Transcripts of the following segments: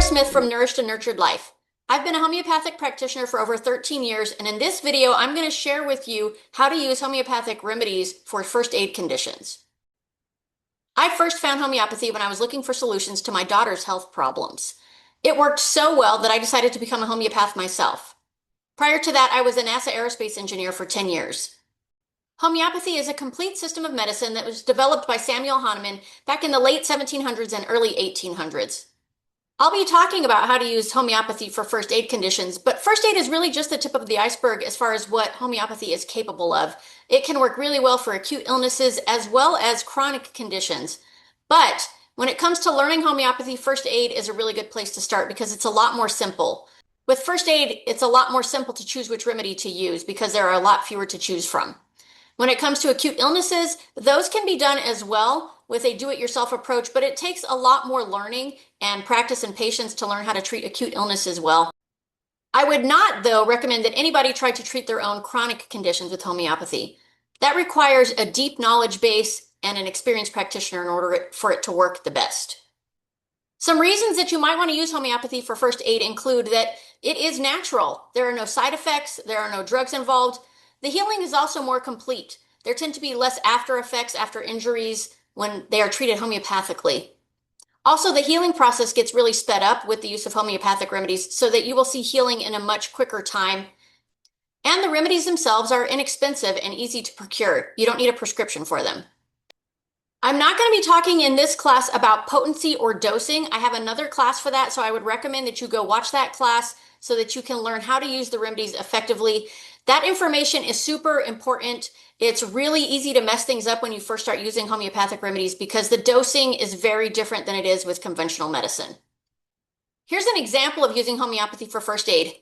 Smith from Nourished and Nurtured Life. I've been a homeopathic practitioner for over 13 years, and in this video, I'm going to share with you how to use homeopathic remedies for first aid conditions. I first found homeopathy when I was looking for solutions to my daughter's health problems. It worked so well that I decided to become a homeopath myself. Prior to that, I was a NASA aerospace engineer for 10 years. Homeopathy is a complete system of medicine that was developed by Samuel Hahnemann back in the late 1700s and early 1800s. I'll be talking about how to use homeopathy for first aid conditions, but first aid is really just the tip of the iceberg as far as what homeopathy is capable of. It can work really well for acute illnesses as well as chronic conditions. But when it comes to learning homeopathy, first aid is a really good place to start because it's a lot more simple. With first aid, it's a lot more simple to choose which remedy to use because there are a lot fewer to choose from. When it comes to acute illnesses, those can be done as well with a do-it-yourself approach, but it takes a lot more learning and practice and patience to learn how to treat acute illnesses well. I would not, though, recommend that anybody try to treat their own chronic conditions with homeopathy. That requires a deep knowledge base and an experienced practitioner in order for it to work the best. Some reasons that you might want to use homeopathy for first aid include that it is natural. There are no side effects, there are no drugs involved. The healing is also more complete. There tend to be less after effects after injuries when they are treated homeopathically. Also, the healing process gets really sped up with the use of homeopathic remedies so that you will see healing in a much quicker time. And the remedies themselves are inexpensive and easy to procure. You don't need a prescription for them. I'm not going to be talking in this class about potency or dosing. I have another class for that, so I would recommend that you go watch that class so that you can learn how to use the remedies effectively. That information is super important. It's really easy to mess things up when you first start using homeopathic remedies because the dosing is very different than it is with conventional medicine. Here's an example of using homeopathy for first aid.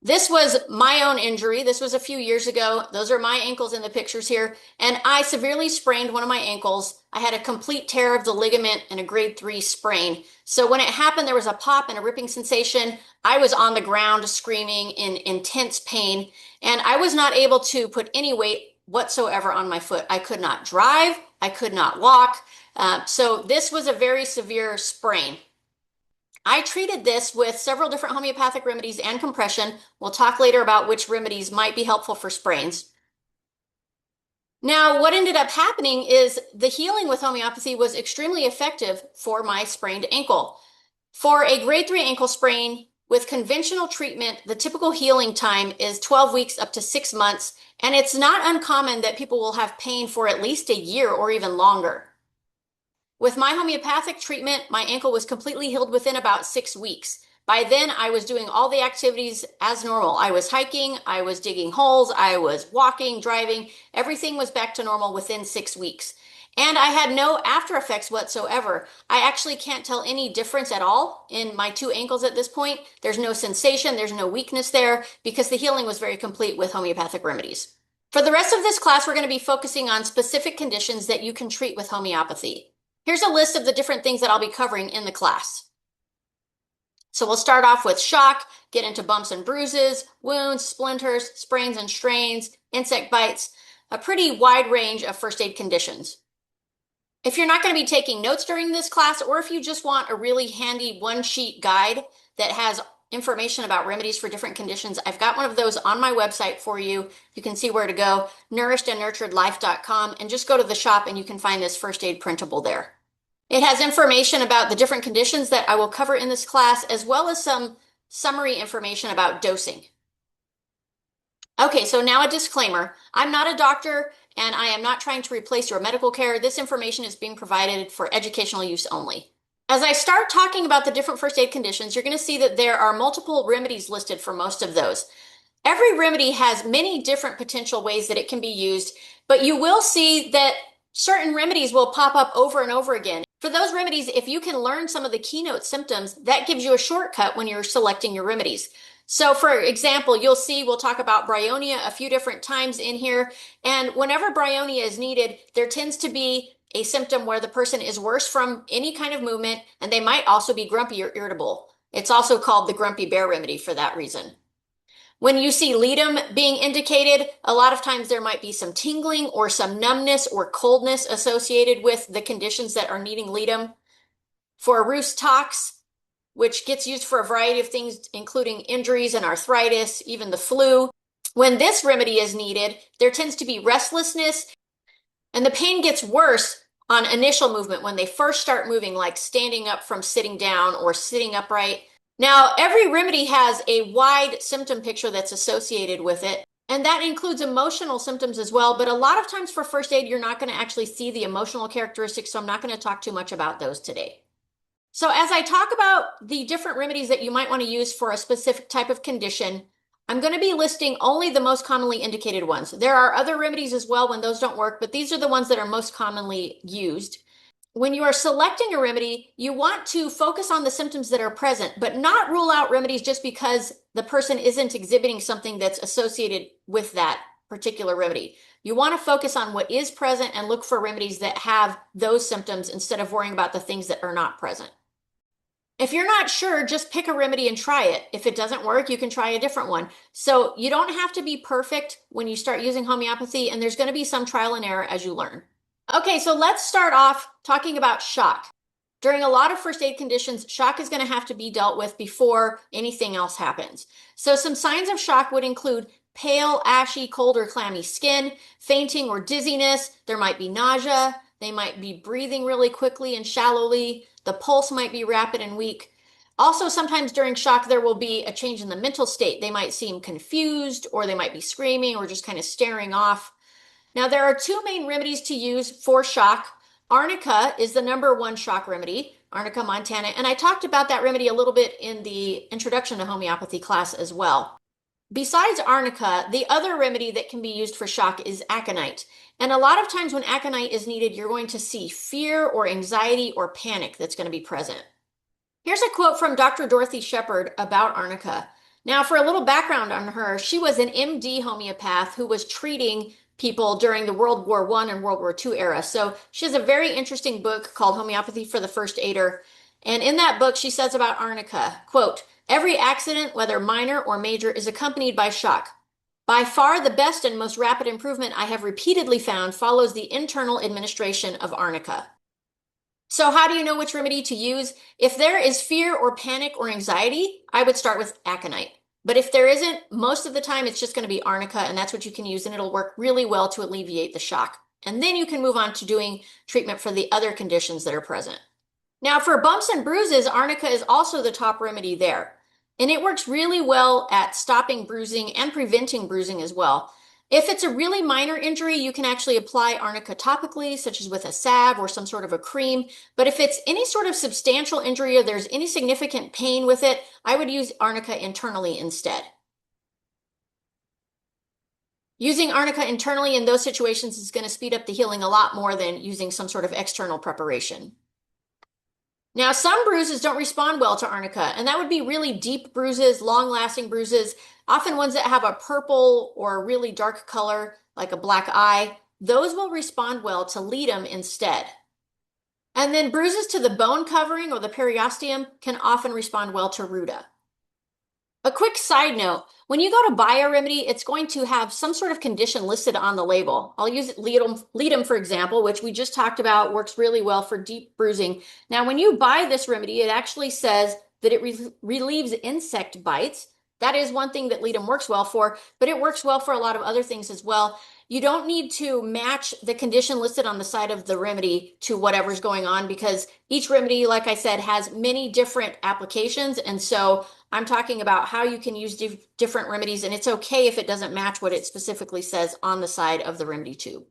This was my own injury. This was a few years ago. Those are my ankles in the pictures here. And I severely sprained one of my ankles. I had a complete tear of the ligament and a grade 3 sprain. So when it happened, there was a pop and a ripping sensation. I was on the ground screaming in intense pain, and I was not able to put any weight whatsoever on my foot. I could not drive. I could not walk. So this was a very severe sprain. I treated this with several different homeopathic remedies and compression. We'll talk later about which remedies might be helpful for sprains. Now, what ended up happening is the healing with homeopathy was extremely effective for my sprained ankle. For a grade 3 ankle sprain, with conventional treatment, the typical healing time is 12 weeks up to 6 months, and it's not uncommon that people will have pain for at least a year or even longer. With my homeopathic treatment, my ankle was completely healed within about 6 weeks. By then, I was doing all the activities as normal. I was hiking, I was digging holes, I was walking, driving. Everything was back to normal within 6 weeks. And I had no after effects whatsoever. I actually can't tell any difference at all in my 2 ankles at this point. There's no sensation, there's no weakness there because the healing was very complete with homeopathic remedies. For the rest of this class, we're going to be focusing on specific conditions that you can treat with homeopathy. Here's a list of the different things that I'll be covering in the class. So we'll start off with shock, get into bumps and bruises, wounds, splinters, sprains and strains, insect bites, a pretty wide range of first aid conditions. If you're not going to be taking notes during this class, or if you just want a really handy one-sheet guide that has information about remedies for different conditions, I've got one of those on my website for you. You can see where to go, nourishedandnurturedlife.com, and just go to the shop and you can find this first aid printable there. It has information about the different conditions that I will cover in this class, as well as some summary information about dosing. Okay, so now a disclaimer. I'm not a doctor, and I am not trying to replace your medical care. This information is being provided for educational use only. As I start talking about the different first aid conditions, you're going to see that there are multiple remedies listed for most of those. Every remedy has many different potential ways that it can be used, but you will see that certain remedies will pop up over and over again. For those remedies, if you can learn some of the keynote symptoms, that gives you a shortcut when you're selecting your remedies. So for example, you'll see we'll talk about bryonia a few different times in here. And whenever bryonia is needed, there tends to be a symptom where the person is worse from any kind of movement, and they might also be grumpy or irritable. It's also called the grumpy bear remedy for that reason. When you see ledum being indicated, a lot of times there might be some tingling or some numbness or coldness associated with the conditions that are needing ledum. For rhus tox, which gets used for a variety of things, including injuries and arthritis, even the flu. When this remedy is needed, there tends to be restlessness, and the pain gets worse on initial movement when they first start moving, like standing up from sitting down or sitting upright. Now, every remedy has a wide symptom picture that's associated with it, and that includes emotional symptoms as well. But a lot of times for first aid, you're not going to actually see the emotional characteristics, so I'm not going to talk too much about those today. So as I talk about the different remedies that you might want to use for a specific type of condition, I'm going to be listing only the most commonly indicated ones. There are other remedies as well when those don't work, but these are the ones that are most commonly used. When you are selecting a remedy, you want to focus on the symptoms that are present, but not rule out remedies just because the person isn't exhibiting something that's associated with that particular remedy. You want to focus on what is present and look for remedies that have those symptoms instead of worrying about the things that are not present. If you're not sure, just pick a remedy and try it. If it doesn't work, you can try a different one. So you don't have to be perfect when you start using homeopathy, and there's going to be some trial and error as you learn. Okay, so let's start off talking about shock. During a lot of first aid conditions, shock is going to have to be dealt with before anything else happens. So some signs of shock would include pale, ashy, cold, or clammy skin, fainting or dizziness. There might be nausea. They might be breathing really quickly and shallowly. The pulse might be rapid and weak. Also, sometimes during shock, there will be a change in the mental state. They might seem confused, or they might be screaming or just kind of staring off. Now, there are two main remedies to use for shock. Arnica is the #1 shock remedy, Arnica montana, and I talked about that remedy a little bit in the introduction to homeopathy class as well. Besides arnica, the other remedy that can be used for shock is aconite. And a lot of times when aconite is needed, you're going to see fear or anxiety or panic that's going to be present. Here's a quote from Dr. Dorothy Shepard about arnica. Now, for a little background on her, she was an MD homeopath who was treating people during the World War I and World War II era. So she has a very interesting book called Homeopathy for the First Aider. And in that book, she says about arnica, quote, "Every accident, whether minor or major, is accompanied by shock. By far the best and most rapid improvement I have repeatedly found follows the internal administration of arnica." So how do you know which remedy to use? If there is fear or panic or anxiety, I would start with aconite. But if there isn't, most of the time it's just going to be arnica, and that's what you can use, and it'll work really well to alleviate the shock. And then you can move on to doing treatment for the other conditions that are present. Now, for bumps and bruises, arnica is also the top remedy there. And it works really well at stopping bruising and preventing bruising as well. If it's a really minor injury, you can actually apply arnica topically, such as with a salve or some sort of a cream. But if it's any sort of substantial injury or there's any significant pain with it, I would use arnica internally instead. Using arnica internally in those situations is going to speed up the healing a lot more than using some sort of external preparation. Now, some bruises don't respond well to arnica, and that would be really deep bruises, long-lasting bruises, often ones that have a purple or really dark color, like a black eye. Those will respond well to ledum instead. And then bruises to the bone covering or the periosteum can often respond well to ruta. A quick side note, when you go to buy a remedy, it's going to have some sort of condition listed on the label. I'll use ledum, for example, which we just talked about, works really well for deep bruising. Now, when you buy this remedy, it actually says that it relieves insect bites. That is one thing that ledum works well for, but it works well for a lot of other things as well. You don't need to match the condition listed on the side of the remedy to whatever's going on, because each remedy, like I said, has many different applications. And so I'm talking about how you can use different remedies, and it's okay if it doesn't match what it specifically says on the side of the remedy tube.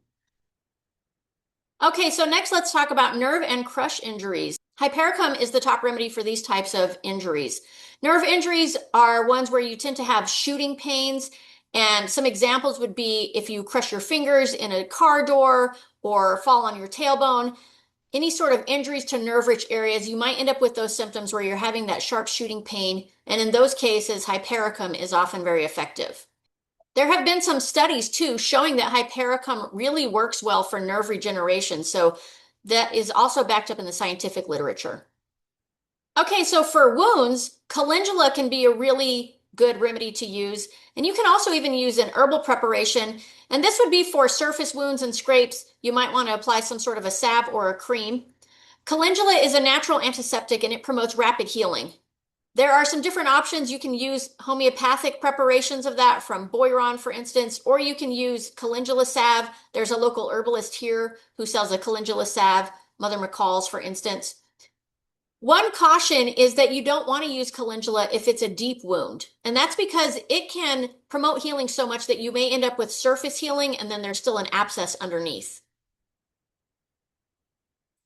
Okay, so next let's talk about nerve and crush injuries. Hypericum is the top remedy for these types of injuries. Nerve injuries are ones where you tend to have shooting pains, and some examples would be if you crush your fingers in a car door or fall on your tailbone. Any sort of injuries to nerve-rich areas, you might end up with those symptoms where you're having that sharp shooting pain, and in those cases, hypericum is often very effective. There have been some studies too showing that hypericum really works well for nerve regeneration, so that is also backed up in the scientific literature. Okay, so for wounds, calendula can be a really good remedy to use, and you can also even use an herbal preparation, and this would be for surface wounds and scrapes. You might want to apply some sort of a salve or a cream. Calendula is a natural antiseptic, and it promotes rapid healing. There are some different options. You can use homeopathic preparations of that from Boiron, for instance, or you can use calendula salve. There's a local herbalist here who sells a calendula salve, Mother McCall's, for instance. One caution is that you don't want to use calendula if it's a deep wound. And that's because it can promote healing so much that you may end up with surface healing and then there's still an abscess underneath.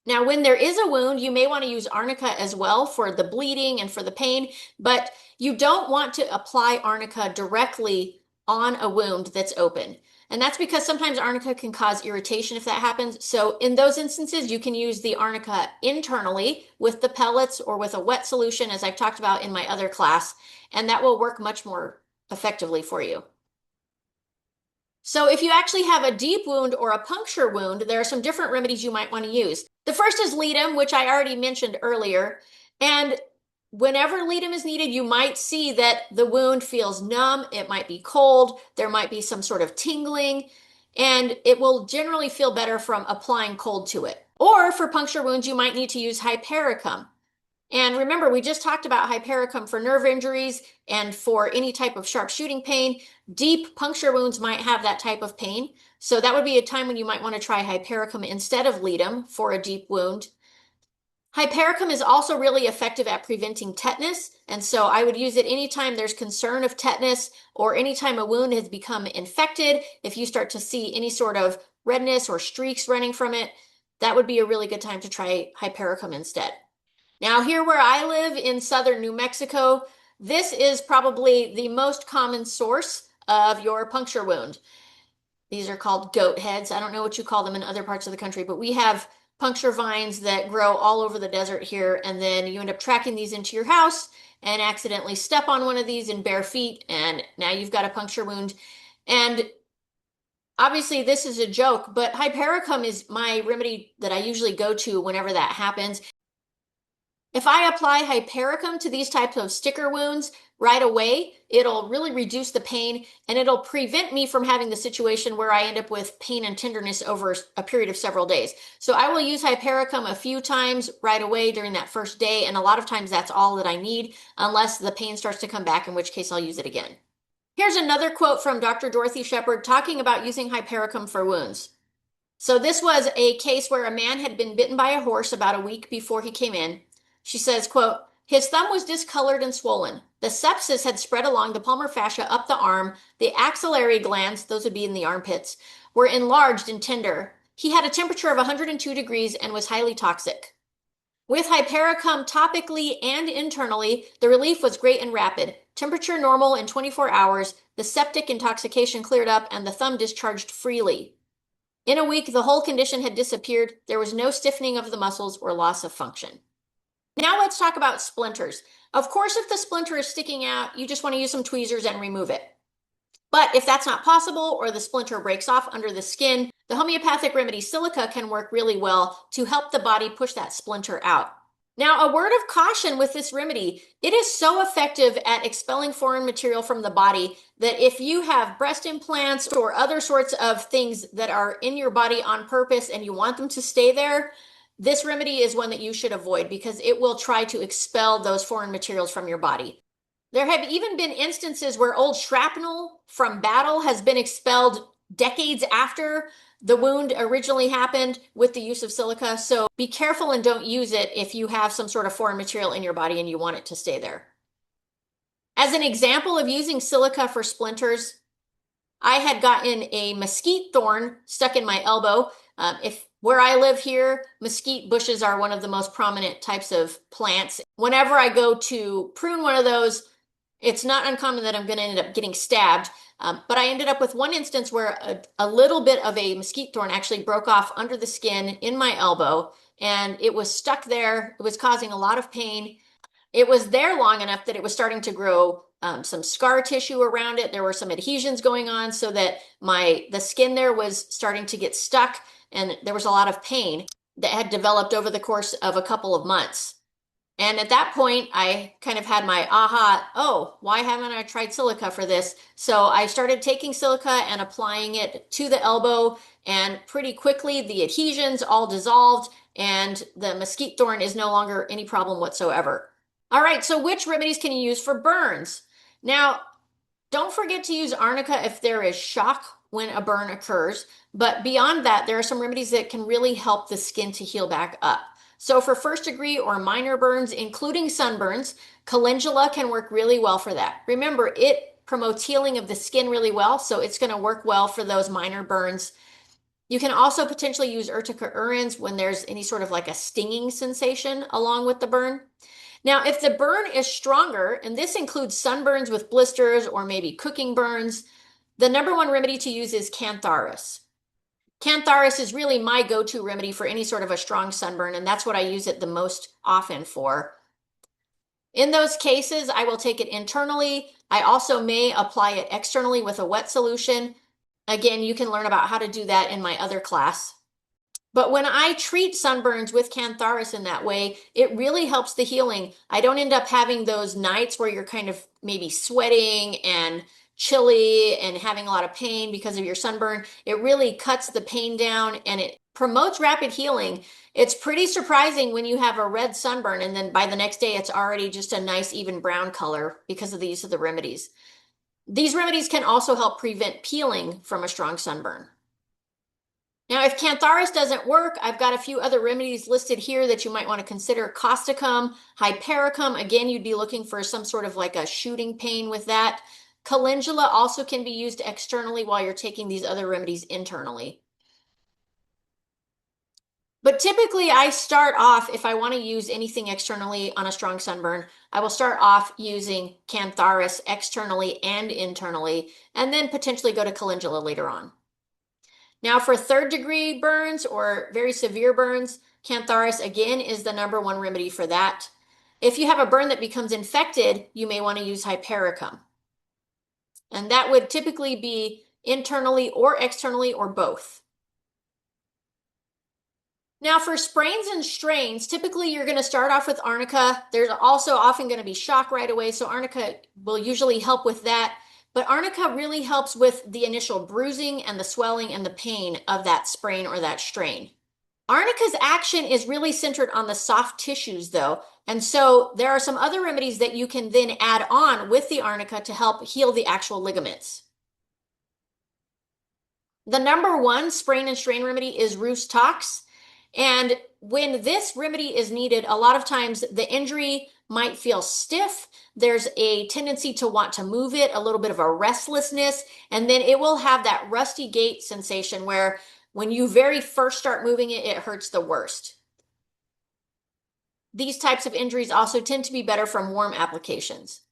Now, when there is a wound, you may want to use arnica as well for the bleeding and for the pain, but you don't want to apply arnica directly on a wound that's open. And that's because sometimes arnica can cause irritation if that happens. So in those instances, you can use the arnica internally with the pellets or with a wet solution, as I've talked about in my other class, and that will work much more effectively for you. So if you actually have a deep wound or a puncture wound, there are some different remedies you might want to use. The first is ledum, which I already mentioned earlier. And whenever ledum is needed, you might see that the wound feels numb. It might be cold. There might be some sort of tingling, and it will generally feel better from applying cold to it. Or for puncture wounds, you might need to use hypericum. And remember, we just talked about hypericum for nerve injuries and for any type of sharp shooting pain. Deep puncture wounds might have that type of pain. So that would be a time when you might want to try hypericum instead of ledum for a deep wound. Hypericum is also really effective at preventing tetanus. And so I would use it anytime there's concern of tetanus or anytime a wound has become infected. If you start to see any sort of redness or streaks running from it, that would be a really good time to try hypericum instead. Now, here where I live in southern New Mexico, this is probably the most common source of your puncture wound. These are called goat heads. I don't know what you call them in other parts of the country, but we have puncture vines that grow all over the desert here, and then you end up tracking these into your house and accidentally step on one of these in bare feet, and now you've got a puncture wound. And obviously, this is a joke, but hypericum is my remedy that I usually go to whenever that happens. If I apply hypericum to these types of sticker wounds right away, it'll really reduce the pain and it'll prevent me from having the situation where I end up with pain and tenderness over a period of several days. So I will use hypericum a few times right away during that first day, and a lot of times that's all that I need, unless the pain starts to come back, in which case I'll use it again. Here's another quote from Dr. Dorothy Shepard talking about using hypericum for wounds. So this was a case where a man had been bitten by a horse about a week before he came in. She says, quote, his thumb was discolored and swollen. The sepsis had spread along the palmar fascia up the arm. The axillary glands, those would be in the armpits, were enlarged and tender. He had a temperature of 102 degrees and was highly toxic. With hypericum topically and internally, the relief was great and rapid. Temperature normal in 24 hours, the septic intoxication cleared up, and the thumb discharged freely. In a week, the whole condition had disappeared. There was no stiffening of the muscles or loss of function. Now let's talk about splinters. Of course, if the splinter is sticking out, you just want to use some tweezers and remove it. But if that's not possible or the splinter breaks off under the skin, the homeopathic remedy silica can work really well to help the body push that splinter out. Now, a word of caution with this remedy, it is so effective at expelling foreign material from the body that if you have breast implants or other sorts of things that are in your body on purpose and you want them to stay there, this remedy is one that you should avoid because it will try to expel those foreign materials from your body. There have even been instances where old shrapnel from battle has been expelled decades after the wound originally happened with the use of silica. So be careful and don't use it if you have some sort of foreign material in your body and you want it to stay there. As an example of using silica for splinters, I had gotten a mesquite thorn stuck in my elbow. Where I live here, mesquite bushes are one of the most prominent types of plants. Whenever I go to prune one of those, it's not uncommon that I'm going to end up getting stabbed. But I ended up with one instance where a little bit of a mesquite thorn actually broke off under the skin in my elbow, and it was stuck there. It was causing a lot of pain. It was there long enough that it was starting to grow some scar tissue around it. There were some adhesions going on so that the skin there was starting to get stuck, and there was a lot of pain that had developed over the course of a couple of months. And at that point, I kind of had my aha, oh, why haven't I tried silica for this? So I started taking silica and applying it to the elbow, and pretty quickly the adhesions all dissolved and the mesquite thorn is no longer any problem whatsoever. All right, so which remedies can you use for burns? Now, don't forget to use arnica if there is shock when a burn occurs. But beyond that, there are some remedies that can really help the skin to heal back up. So for first degree or minor burns, including sunburns, calendula can work really well for that. Remember, it promotes healing of the skin really well, so it's going to work well for those minor burns. You can also potentially use urtica urens when there's any sort of like a stinging sensation along with the burn. Now, if the burn is stronger, and this includes sunburns with blisters or maybe cooking burns, the number one remedy to use is cantharis. Cantharis is really my go-to remedy for any sort of a strong sunburn, and that's what I use it the most often for. In those cases, I will take it internally. I also may apply it externally with a wet solution. Again, you can learn about how to do that in my other class. But when I treat sunburns with cantharis in that way, it really helps the healing. I don't end up having those nights where you're kind of maybe sweating and chilly and having a lot of pain because of your sunburn. It really cuts the pain down and it promotes rapid healing. It's pretty surprising when you have a red sunburn and then by the next day it's already just a nice even brown color because of the use of the remedies. These remedies can also help prevent peeling from a strong sunburn. Now, if cantharis doesn't work, I've got a few other remedies listed here that you might want to consider. Causticum, hypericum, again, you'd be looking for some sort of like a shooting pain with that. Calendula also can be used externally while you're taking these other remedies internally. But typically I start off, if I want to use anything externally on a strong sunburn, I will start off using cantharis externally and internally, and then potentially go to calendula later on. Now for third degree burns or very severe burns, cantharis again is the number one remedy for that. If you have a burn that becomes infected, you may want to use hypericum. And that would typically be internally or externally or both. Now for sprains and strains, typically you're going to start off with arnica. There's also often going to be shock right away, so arnica will usually help with that. But arnica really helps with the initial bruising and the swelling and the pain of that sprain or that strain. Arnica's action is really centered on the soft tissues though, and so there are some other remedies that you can then add on with the arnica to help heal the actual ligaments. The number one sprain and strain remedy is Rhus tox. And when this remedy is needed, a lot of times the injury might feel stiff. There's a tendency to want to move it, a little bit of a restlessness, and then it will have that rusty gait sensation where when you very first start moving it, it hurts the worst. These types of injuries also tend to be better from warm applications.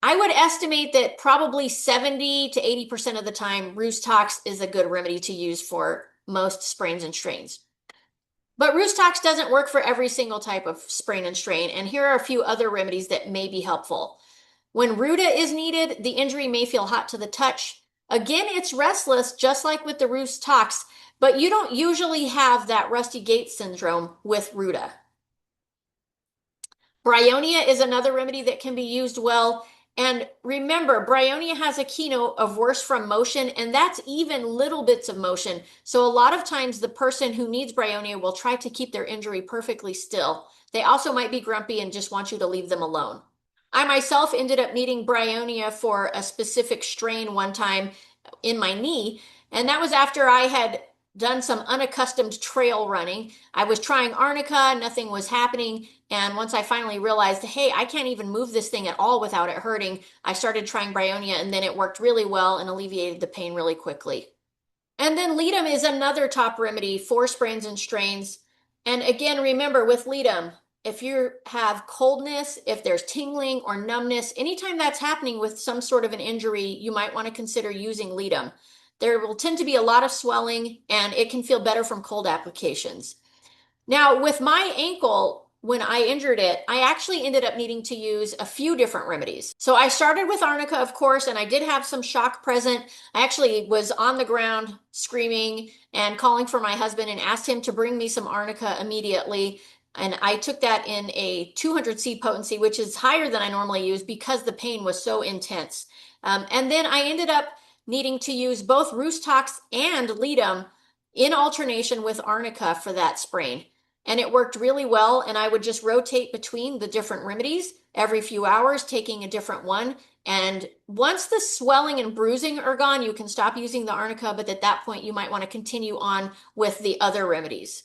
I would estimate that probably 70 to 80% of the time, Rhus tox is a good remedy to use for most sprains and strains. But Rhus tox doesn't work for every single type of sprain and strain, and here are a few other remedies that may be helpful. When Ruta is needed, the injury may feel hot to the touch. Again, it's restless, just like with the Rhus tox, but you don't usually have that rusty gait syndrome with Ruta. Bryonia is another remedy that can be used well. And remember, bryonia has a keynote of worse from motion, and that's even little bits of motion. So a lot of times the person who needs bryonia will try to keep their injury perfectly still. They also might be grumpy and just want you to leave them alone. I myself ended up needing bryonia for a specific strain one time in my knee, and that was after I had done some unaccustomed trail running. I was trying arnica, nothing was happening. And once I finally realized, hey, I can't even move this thing at all without it hurting, I started trying bryonia and then it worked really well and alleviated the pain really quickly. And then Ledum is another top remedy for sprains and strains. And again, remember with Ledum, if you have coldness, if there's tingling or numbness, anytime that's happening with some sort of an injury, you might want to consider using Ledum. There will tend to be a lot of swelling and it can feel better from cold applications. Now, with my ankle, when I injured it, I actually ended up needing to use a few different remedies. So I started with arnica, of course, and I did have some shock present. I actually was on the ground screaming and calling for my husband and asked him to bring me some arnica immediately. And I took that in a 200C potency, which is higher than I normally use because the pain was so intense. And then I ended up needing to use both Rhus tox and Ledum in alternation with arnica for that sprain. and it worked really well. And I would just rotate between the different remedies every few hours, taking a different one. And once the swelling and bruising are gone, you can stop using the arnica, but at that point, you might want to continue on with the other remedies.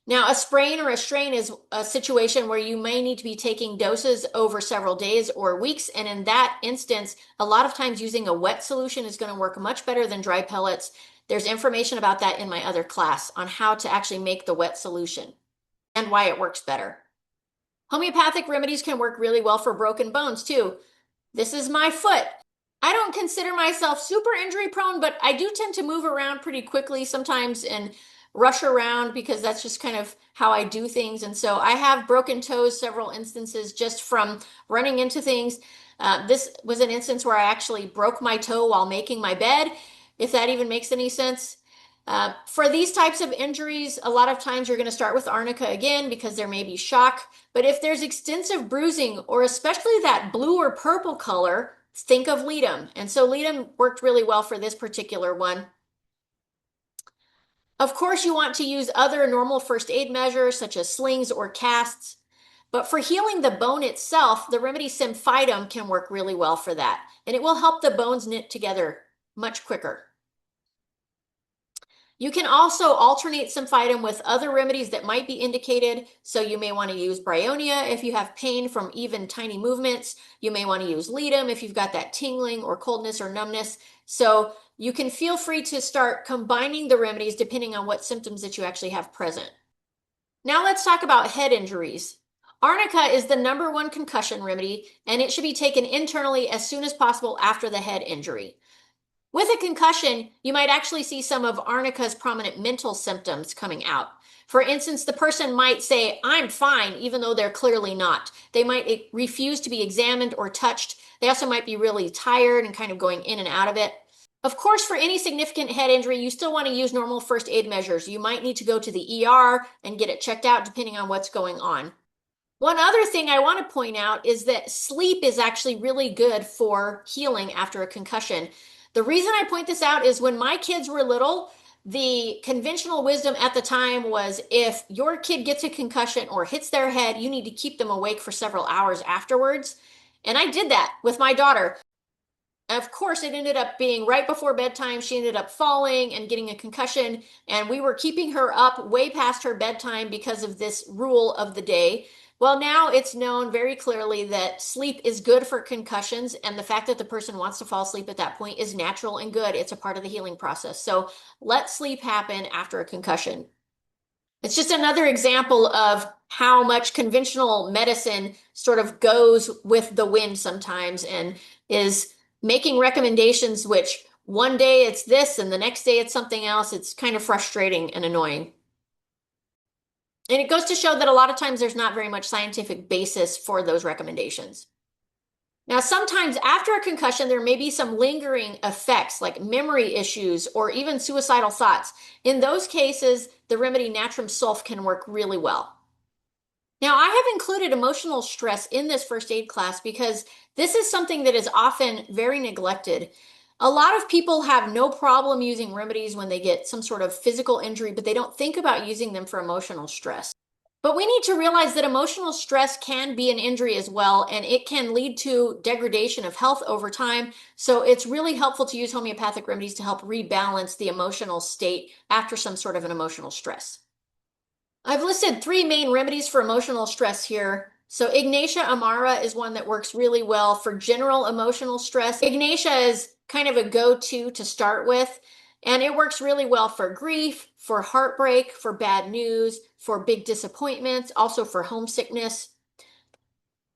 Now, a sprain or a strain is a situation where you may need to be taking doses over several days or weeks. And in that instance, a lot of times using a wet solution is going to work much better than dry pellets. There's information about that in my other class on how to actually make the wet solution and why it works better. Homeopathic remedies can work really well for broken bones too. This is my foot. I don't consider myself super injury prone, but I do tend to move around pretty quickly sometimes and rush around because that's just kind of how I do things. And so I have broken toes several instances just from running into things. This was an instance where I actually broke my toe while making my bed, if that even makes any sense. For these types of injuries, a lot of times you're going to start with arnica again because there may be shock. But if there's extensive bruising, or especially that blue or purple color, think of ledum. And so ledum worked really well for this particular one. Of course, you want to use other normal first aid measures such as slings or casts. But for healing the bone itself, the remedy symphytum can work really well for that. And it will help the bones knit together much quicker. You can also alternate symphytum with other remedies that might be indicated. So you may want to use bryonia if you have pain from even tiny movements. You may want to use ledum if you've got that tingling or coldness or numbness. So you can feel free to start combining the remedies depending on what symptoms that you actually have present. Now let's talk about head injuries. Arnica is the #1 concussion remedy, and it should be taken internally as soon as possible after the head injury. With a concussion, you might actually see some of arnica's prominent mental symptoms coming out. For instance, the person might say, "I'm fine," even though they're clearly not. They might refuse to be examined or touched. They also might be really tired and kind of going in and out of it. Of course, for any significant head injury, you still want to use normal first aid measures. You might need to go to the ER and get it checked out depending on what's going on. One other thing I want to point out is that sleep is actually really good for healing after a concussion. The reason I point this out is when my kids were little, the conventional wisdom at the time was if your kid gets a concussion or hits their head, you need to keep them awake for several hours afterwards. And I did that with my daughter. Of course, it ended up being right before bedtime. She ended up falling and getting a concussion, and we were keeping her up way past her bedtime because of this rule of the day. Well, now it's known very clearly that sleep is good for concussions, and the fact that the person wants to fall asleep at that point is natural and good. It's a part of the healing process. So let sleep happen after a concussion. It's just another example of how much conventional medicine sort of goes with the wind sometimes and is making recommendations which one day it's this and the next day it's something else. It's kind of frustrating and annoying. And it goes to show that a lot of times there's not very much scientific basis for those recommendations. Now, sometimes after a concussion, there may be some lingering effects like memory issues or even suicidal thoughts. In those cases, the remedy natrum sulf can work really well. Now, I have included emotional stress in this first aid class because this is something that is often very neglected. A lot of people have no problem using remedies when they get some sort of physical injury, but they don't think about using them for emotional stress. But we need to realize that emotional stress can be an injury as well, and it can lead to degradation of health over time. So it's really helpful to use homeopathic remedies to help rebalance the emotional state after some sort of an emotional stress. I've listed 3 main remedies for emotional stress here. So Ignatia amara is one that works really well for general emotional stress. Ignatia is kind of a go-to to start with, and it works really well for grief, for heartbreak, for bad news, for big disappointments, also for homesickness.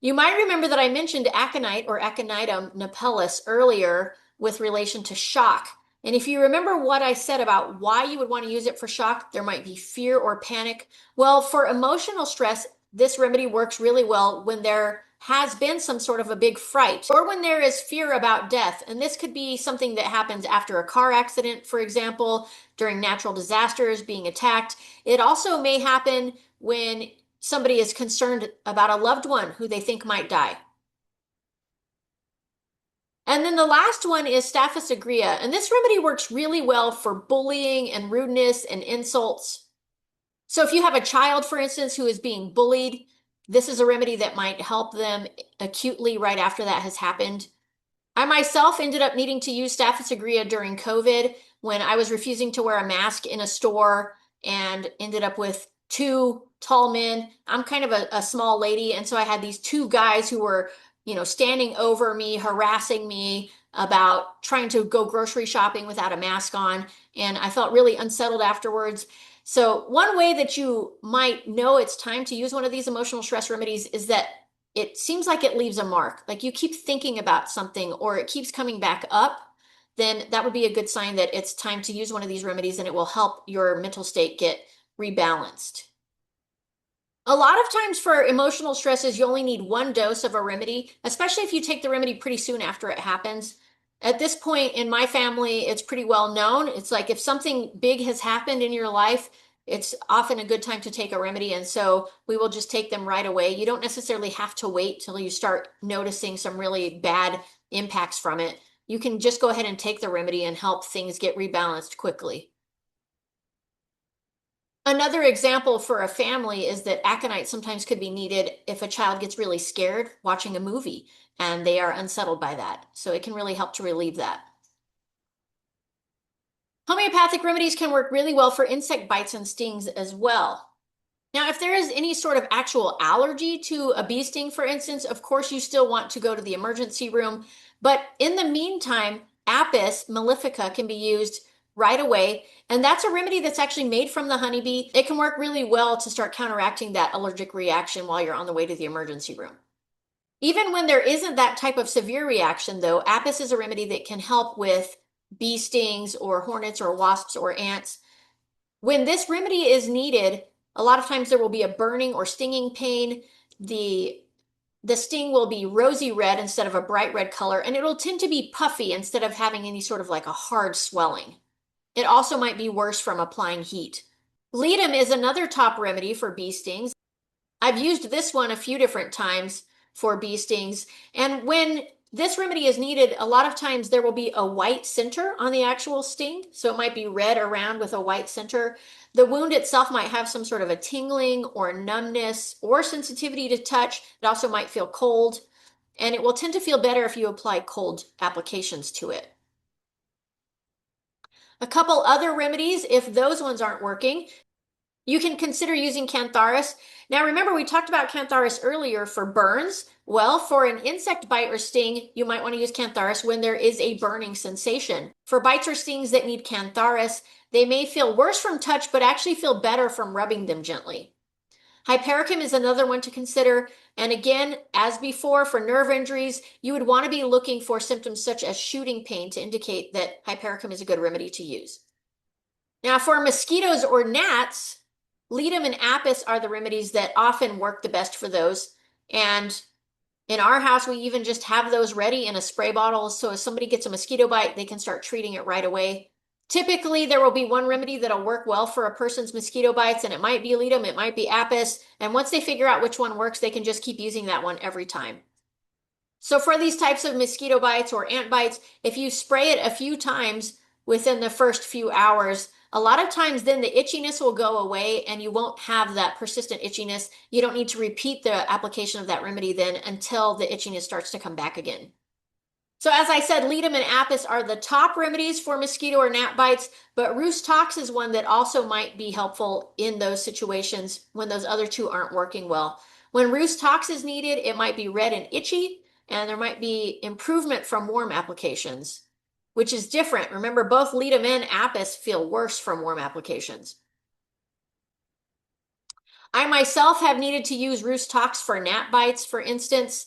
You might remember that I mentioned aconite or Aconitum napellus earlier with relation to shock. And if you remember what I said about why you would want to use it for shock, there might be fear or panic. Well, for emotional stress, this remedy works really well when there has been some sort of a big fright or when there is fear about death. And this could be something that happens after a car accident, for example, during natural disasters, being attacked. It also may happen when somebody is concerned about a loved one who they think might die. And then the last one is Staphylos aurea, and this remedy works really well for bullying and rudeness and insults. So if you have a child, for instance, who is being bullied, this is a remedy that might help them acutely right after that has happened. I myself ended up needing to use Staph aureus during COVID when I was refusing to wear a mask in a store and ended up with two tall men. I'm kind of a small lady, and so I had these two guys who were, standing over me, harassing me about trying to go grocery shopping without a mask on, and I felt really unsettled afterwards. So one way that you might know it's time to use one of these emotional stress remedies is that it seems like it leaves a mark. Like you keep thinking about something or it keeps coming back up, then that would be a good sign that it's time to use one of these remedies and it will help your mental state get rebalanced. A lot of times for emotional stresses, you only need one dose of a remedy, especially if you take the remedy pretty soon after it happens. At this point in my family, it's pretty well known. It's like if something big has happened in your life, it's often a good time to take a remedy. And so we will just take them right away. You don't necessarily have to wait till you start noticing some really bad impacts from it. You can just go ahead and take the remedy and help things get rebalanced quickly. Another example for a family is that aconite sometimes could be needed if a child gets really scared watching a movie and they are unsettled by that. So it can really help to relieve that. Homeopathic remedies can work really well for insect bites and stings as well. Now, if there is any sort of actual allergy to a bee sting, for instance, of course you still want to go to the emergency room. But in the meantime, Apis mellifica can be used right away. And that's a remedy that's actually made from the honeybee. It can work really well to start counteracting that allergic reaction while you're on the way to the emergency room. Even when there isn't that type of severe reaction, though, Apis is a remedy that can help with bee stings or hornets or wasps or ants. When this remedy is needed, a lot of times there will be a burning or stinging pain. The sting will be rosy red instead of a bright red color, and it'll tend to be puffy instead of having any sort of like a hard swelling. It also might be worse from applying heat. Ledum is another top remedy for bee stings. I've used this one a few different times for bee stings, and when this remedy is needed, a lot of times there will be a white center on the actual sting, so it might be red around with a white center. The wound itself might have some sort of a tingling or numbness or sensitivity to touch. It also might feel cold, and it will tend to feel better if you apply cold applications to it. A couple other remedies, if those ones aren't working, you can consider using Cantharis. Now remember, we talked about Cantharis earlier for burns. Well, for an insect bite or sting, you might want to use Cantharis when there is a burning sensation. For bites or stings that need Cantharis, they may feel worse from touch, but actually feel better from rubbing them gently. Hypericum is another one to consider. And again, as before, for nerve injuries, you would want to be looking for symptoms such as shooting pain to indicate that Hypericum is a good remedy to use. Now, for mosquitoes or gnats, Ledum and Apis are the remedies that often work the best for those. And in our house, we even just have those ready in a spray bottle. So if somebody gets a mosquito bite, they can start treating it right away. Typically, there will be one remedy that'll work well for a person's mosquito bites, and it might be Ledum, it might be Apis. And once they figure out which one works, they can just keep using that one every time. So for these types of mosquito bites or ant bites, if you spray it a few times within the first few hours, a lot of times then the itchiness will go away and you won't have that persistent itchiness. You don't need to repeat the application of that remedy then until the itchiness starts to come back again. So as I said, Ledum and Apis are the top remedies for mosquito or gnat bites, but Rhus tox is one that also might be helpful in those situations when those other two aren't working well. When Rhus tox is needed, it might be red and itchy, and there might be improvement from warm applications, which is different. Remember, both Ledum and Apis feel worse from warm applications. I myself have needed to use Rhus tox for gnat bites, for instance.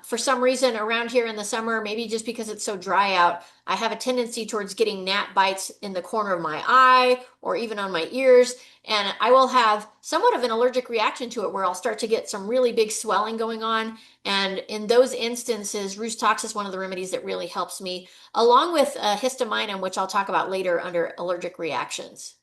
For some reason around here in the summer, maybe just because it's so dry out, I have a tendency towards getting gnat bites in the corner of my eye or even on my ears. And I will have somewhat of an allergic reaction to it where I'll start to get some really big swelling going on. And in those instances, Rhus tox is one of the remedies that really helps me, along with histamine, which I'll talk about later under allergic reactions.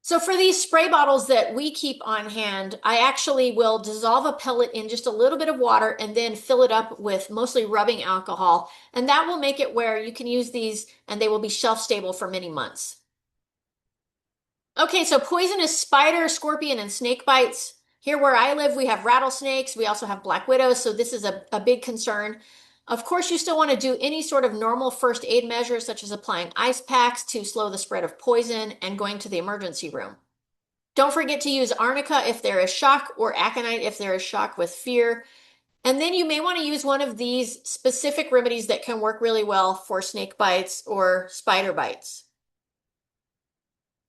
So for these spray bottles that we keep on hand, I actually will dissolve a pellet in just a little bit of water and then fill it up with mostly rubbing alcohol. And that will make it where you can use these and they will be shelf stable for many months. Okay, so poisonous spider, scorpion, and snake bites. Here where I live, we have rattlesnakes. We also have black widows, so this is a big concern. Of course, you still want to do any sort of normal first aid measures, such as applying ice packs to slow the spread of poison and going to the emergency room. Don't forget to use arnica if there is shock or aconite if there is shock with fear. And then you may want to use one of these specific remedies that can work really well for snake bites or spider bites.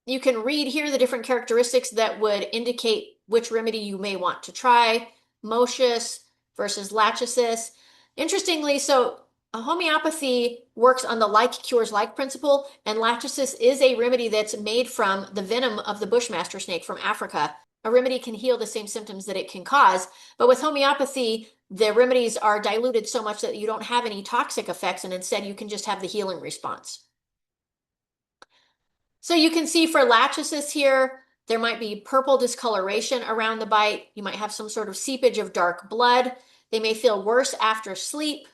You can read here the different characteristics that would indicate which remedy you may want to try. Moschus versus lachesis. Interestingly, so a homeopathy works on the like cures like principle, and lachesis is a remedy that's made from the venom of the bushmaster snake from Africa. A remedy can heal the same symptoms that it can cause, but with homeopathy, the remedies are diluted so much that you don't have any toxic effects, and instead you can just have the healing response. So you can see for lachesis here, there might be purple discoloration around the bite. You might have some sort of seepage of dark blood. They may feel worse after sleep.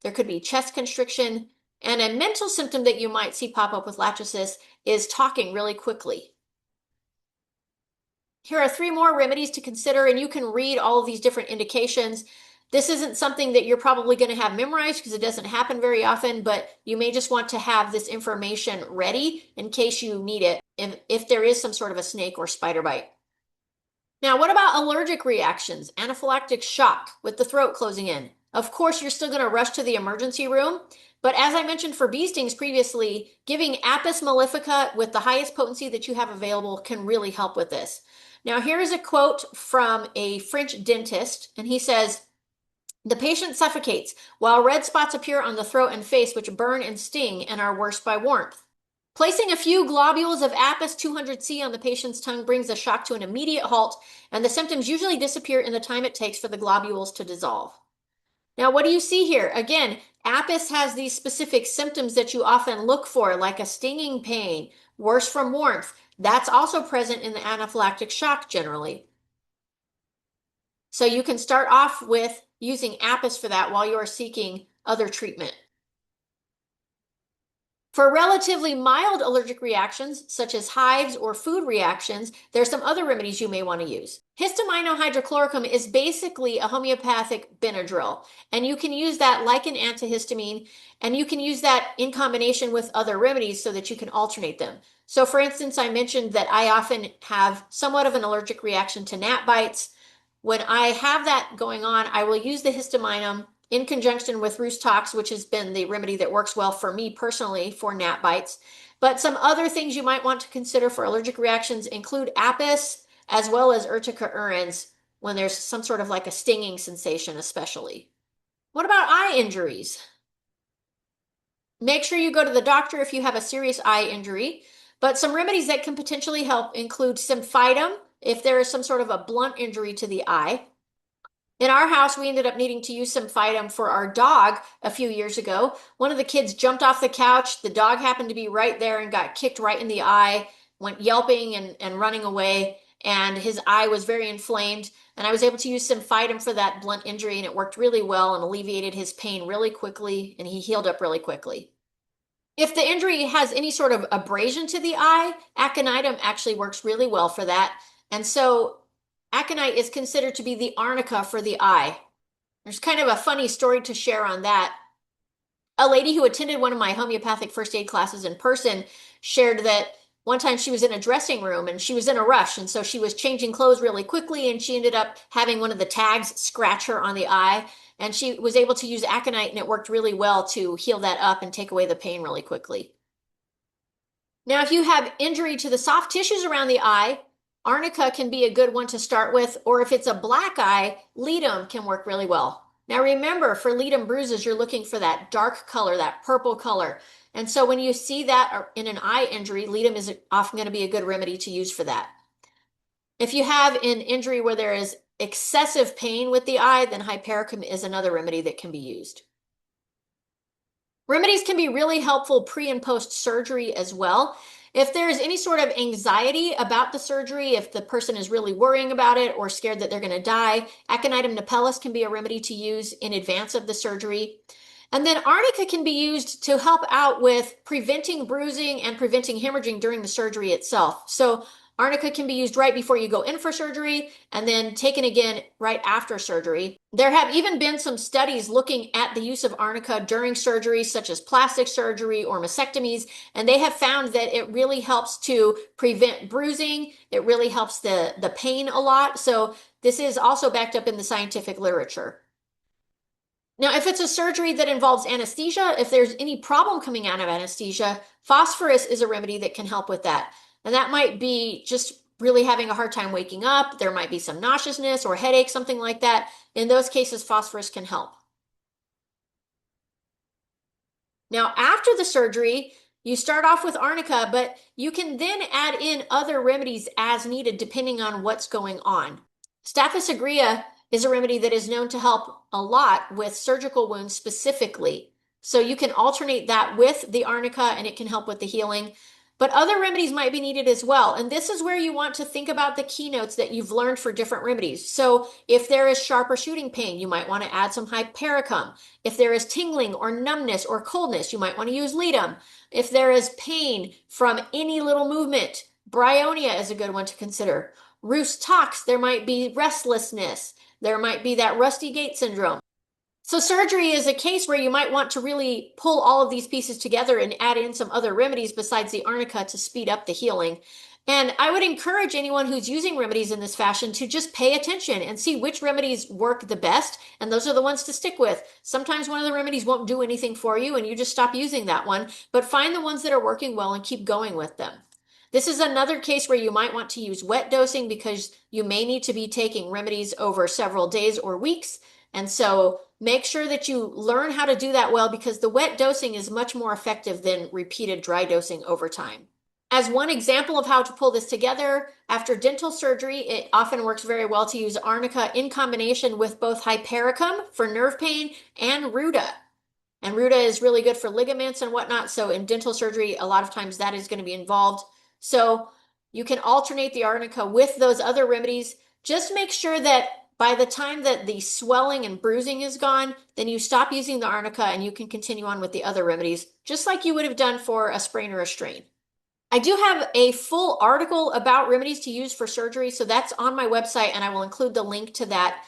There could be chest constriction. And a mental symptom that you might see pop up with lachesis is talking really quickly. Here are 3 more remedies to consider, and you can read all of these different indications. This isn't something that you're probably going to have memorized because it doesn't happen very often, but you may just want to have this information ready in case you need it if there is some sort of a snake or spider bite. Now, what about allergic reactions, anaphylactic shock with the throat closing in? Of course, you're still going to rush to the emergency room, but as I mentioned for bee stings previously, giving Apis mellifica with the highest potency that you have available can really help with this. Now, here is a quote from a French dentist, and he says, "The patient suffocates, while red spots appear on the throat and face, which burn and sting and are worse by warmth. Placing a few globules of Apis 200C on the patient's tongue brings the shock to an immediate halt, and the symptoms usually disappear in the time it takes for the globules to dissolve." Now, what do you see here? Again, Apis has these specific symptoms that you often look for, like a stinging pain, worse from warmth. That's also present in the anaphylactic shock generally. So you can start off with using Apis for that while you are seeking other treatment. For relatively mild allergic reactions, such as hives or food reactions, there's some other remedies you may want to use. Histamino hydrochloricum is basically a homeopathic Benadryl, and you can use that like an antihistamine, and you can use that in combination with other remedies so that you can alternate them. So for instance, I mentioned that I often have somewhat of an allergic reaction to gnat bites. When I have that going on, I will use the histaminum in conjunction with Rhus tox, which has been the remedy that works well for me personally for gnat bites. But some other things you might want to consider for allergic reactions include Apis as well as Urtica urens when there's some sort of like a stinging sensation especially. What about eye injuries? Make sure you go to the doctor if you have a serious eye injury. But some remedies that can potentially help include symphytum if there is some sort of a blunt injury to the eye. In our house, we ended up needing to use symphytum for our dog a few years ago. One of the kids jumped off the couch. The dog happened to be right there and got kicked right in the eye, went yelping and running away, and his eye was very inflamed. And I was able to use symphytum for that blunt injury, and it worked really well and alleviated his pain really quickly, and he healed up really quickly. If the injury has any sort of abrasion to the eye, aconitum actually works really well for that. And so aconite is considered to be the arnica for the eye. There's kind of a funny story to share on that. A lady who attended one of my homeopathic first aid classes in person shared that one time she was in a dressing room and she was in a rush, and so she was changing clothes really quickly, and she ended up having one of the tags scratch her on the eye, and she was able to use aconite, and it worked really well to heal that up and take away the pain really quickly. Now, if you have injury to the soft tissues around the eye, arnica can be a good one to start with, or if it's a black eye, ledum can work really well. Now remember, for ledum bruises, you're looking for that dark color, that purple color. And so when you see that in an eye injury, ledum is often going to be a good remedy to use for that. If you have an injury where there is excessive pain with the eye, then hypericum is another remedy that can be used. Remedies can be really helpful pre and post surgery as well. If there is any sort of anxiety about the surgery, if the person is really worrying about it or scared that they're going to die, Aconitum napellus can be a remedy to use in advance of the surgery. And then arnica can be used to help out with preventing bruising and preventing hemorrhaging during the surgery itself. So Arnica can be used right before you go in for surgery and then taken again right after surgery. There have even been some studies looking at the use of arnica during surgery, such as plastic surgery or mastectomies, and they have found that it really helps to prevent bruising. It really helps the pain a lot. So this is also backed up in the scientific literature. Now, if it's a surgery that involves anesthesia, if there's any problem coming out of anesthesia, phosphorus is a remedy that can help with that. And that might be just really having a hard time waking up. There might be some nauseousness or headache, something like that. In those cases, phosphorus can help. Now, after the surgery, you start off with arnica, but you can then add in other remedies as needed depending on what's going on. Staph aureus is a remedy that is known to help a lot with surgical wounds specifically. So you can alternate that with the arnica and it can help with the healing. But other remedies might be needed as well. And this is where you want to think about the keynotes that you've learned for different remedies. So if there is sharp or shooting pain, you might want to add some hypericum. If there is tingling or numbness or coldness, you might want to use ledum. If there is pain from any little movement, bryonia is a good one to consider. Rhus tox, there might be restlessness. There might be that rusty gait syndrome. So surgery is a case where you might want to really pull all of these pieces together and add in some other remedies besides the arnica to speed up the healing. And I would encourage anyone who's using remedies in this fashion to just pay attention and see which remedies work the best, and those are the ones to stick with. Sometimes one of the remedies won't do anything for you and you just stop using that one, but find the ones that are working well and keep going with them. This is another case where you might want to use wet dosing because you may need to be taking remedies over several days or weeks. And so make sure that you learn how to do that well because the wet dosing is much more effective than repeated dry dosing over time. As one example of how to pull this together, after dental surgery, it often works very well to use arnica in combination with both hypericum for nerve pain and ruta. And ruta is really good for ligaments and whatnot. So in dental surgery, a lot of times that is going to be involved. So you can alternate the arnica with those other remedies. Just make sure that by the time that the swelling and bruising is gone, then you stop using the arnica and you can continue on with the other remedies, just like you would have done for a sprain or a strain. I do have a full article about remedies to use for surgery, so that's on my website, and I will include the link to that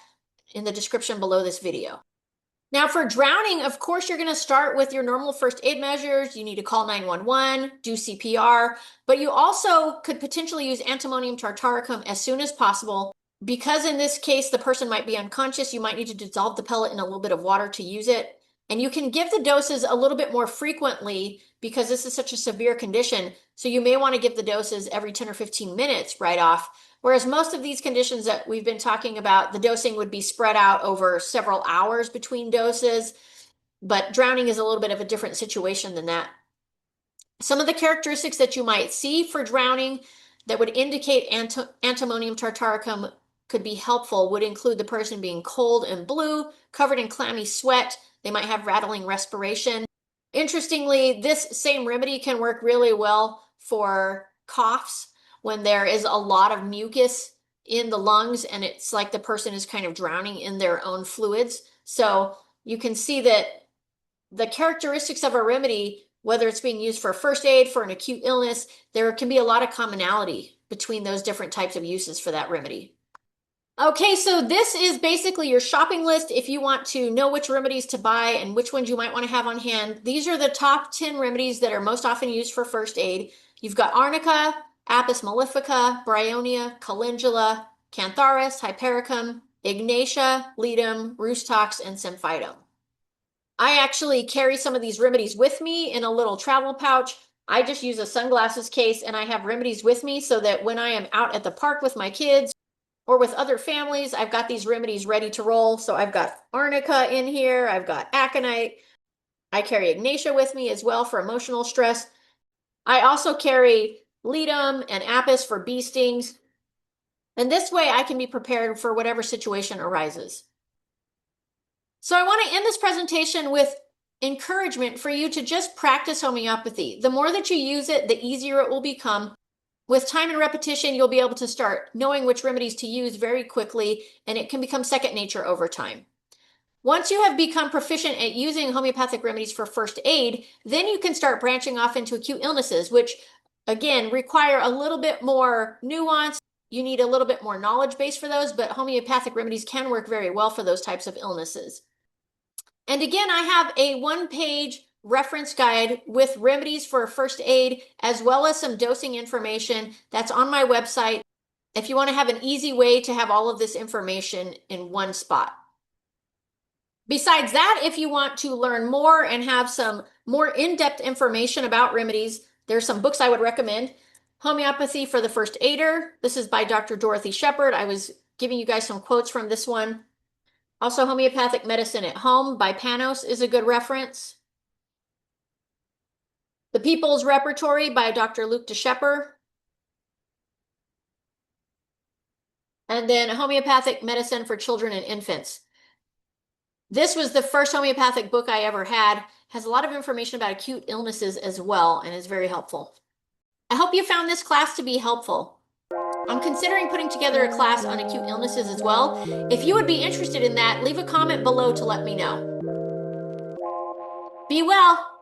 in the description below this video. Now for drowning, of course, you're going to start with your normal first aid measures. You need to call 911, do CPR, but you also could potentially use antimonium tartaricum as soon as possible. Because in this case, the person might be unconscious, you might need to dissolve the pellet in a little bit of water to use it. And you can give the doses a little bit more frequently because this is such a severe condition. So you may want to give the doses every 10 or 15 minutes right off. Whereas most of these conditions that we've been talking about, the dosing would be spread out over several hours between doses, but drowning is a little bit of a different situation than that. Some of the characteristics that you might see for drowning that would indicate antimonium tartaricum could be helpful would include the person being cold and blue, covered in clammy sweat. They might have rattling respiration. Interestingly, this same remedy can work really well for coughs when there is a lot of mucus in the lungs and it's like the person is kind of drowning in their own fluids. So you can see that the characteristics of a remedy, whether it's being used for first aid, for an acute illness, there can be a lot of commonality between those different types of uses for that remedy. Okay, so this is basically your shopping list if you want to know which remedies to buy and which ones you might want to have on hand. These are the top 10 remedies that are most often used for first aid. You've got arnica, apis mellifica, bryonia, calendula, cantharis, hypericum, ignatia, ledum, rhus tox, and symphytum. I actually carry some of these remedies with me in a little travel pouch. I just use a sunglasses case and I have remedies with me so that when I am out at the park with my kids or with other families, I've got these remedies ready to roll. So I've got arnica in here, I've got aconite. I carry ignatia with me as well for emotional stress. I also carry ledum and apis for bee stings. And this way I can be prepared for whatever situation arises. So I want to end this presentation with encouragement for you to just practice homeopathy. The more that you use it, the easier it will become. With time and repetition, you'll be able to start knowing which remedies to use very quickly, and it can become second nature over time. Once you have become proficient at using homeopathic remedies for first aid, then you can start branching off into acute illnesses, which again, require a little bit more nuance. You need a little bit more knowledge base for those, but homeopathic remedies can work very well for those types of illnesses. And again, I have a one-page reference guide with remedies for first aid, as well as some dosing information that's on my website if you want to have an easy way to have all of this information in one spot. Besides that, if you want to learn more and have some more in-depth information about remedies, there's some books I would recommend. Homeopathy for the First Aider. This is by Dr. Dorothy Shepard. I was giving you guys some quotes from this one. Also, Homeopathic Medicine at Home by Panos is a good reference. The People's Repertory by Dr. Luke DeShepper. And then Homeopathic Medicine for Children and Infants. This was the first homeopathic book I ever had. Has a lot of information about acute illnesses as well and is very helpful. I hope you found this class to be helpful. I'm considering putting together a class on acute illnesses as well. If you would be interested in that, leave a comment below to let me know. Be well.